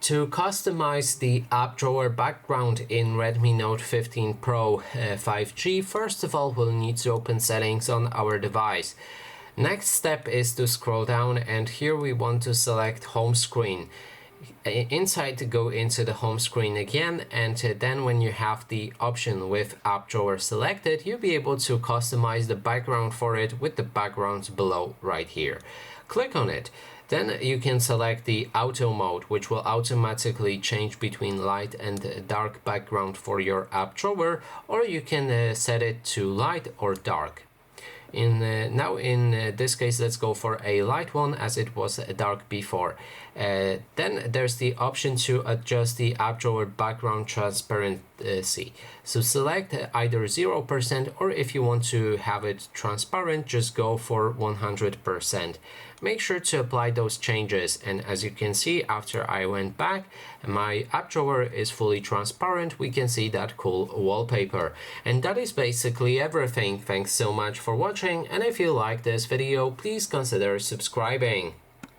To customize the app drawer background in Redmi Note 15 Pro 5G, first of all we'll need to open settings on our device. Next step is to scroll down, and here we want to select home screen. Inside, go into the home screen again, and then when you have the option with app drawer selected, you'll be able to customize the background for it with the backgrounds below right here. Click on it. Then you can select the auto mode, which will automatically change between light and dark background for your app drawer, or you can set it to light or dark. Now in this case, let's go for a light one as it was dark before. Then there's the option to adjust the app drawer background transparency. So select either 0%, or if you want to have it transparent, just go for 100%. Make sure to apply those changes, and as you can see, after I went back, my app drawer is fully transparent. We can see that cool wallpaper. And that is basically everything. Thanks so much for watching, and if you like this video, please consider subscribing.